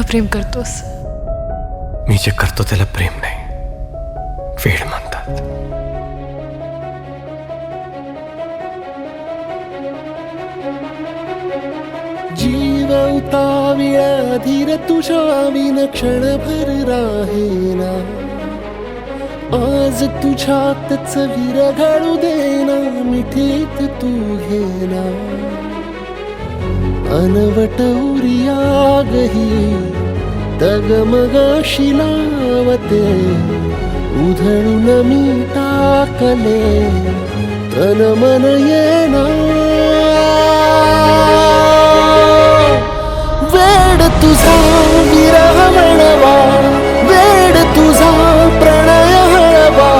प्रेम करतोस? मी जे करतो त्याला प्रेम नाही, वेड म्हणतात. जीव उताविळा धीर तुझ्या विन क्षणभर राहेना. आज तुझ्यातच विरघळू देना, मिठीत तू घेना. अनवट उरियागही डगमगाशी लावते, उधळून मी टाकले तन मन येना. वेड तुझा विरह म्हणवा, वेड तुझा प्रणय हळवा.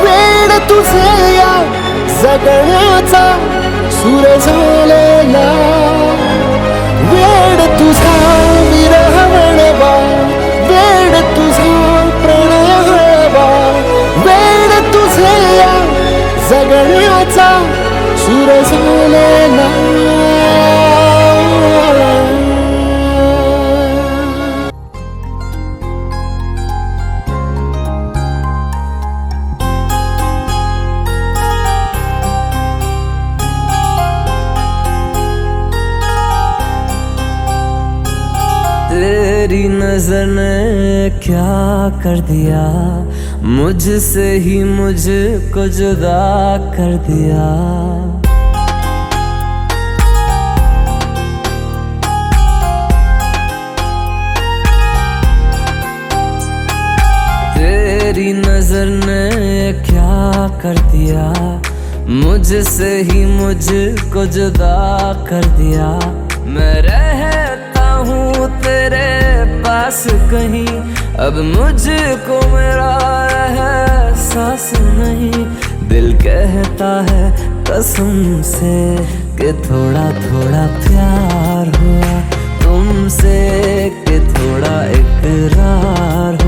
वेड तुझे या जगण्याचा सूर झालेला. वेड तुझा विरह म्हणवा, वेड तुझा प्रणय हळवा. वेड तुझे या जगण्याचा सूर झालेला. तेरी नजर ने क्या कर दिया, मुझसे ही मुझको जुदा कर दिया. तेरी नजर ने क्या कर दिया, मुझसे ही मुझको जुदा कर दिया. मैं रहता हूँ तेरे पास कहीं, अब मुझको मेरा एहसास नहीं. दिल कहता है कसम से कि थोड़ा थोड़ा प्यार हुआ तुमसे, कि थोड़ा इकरार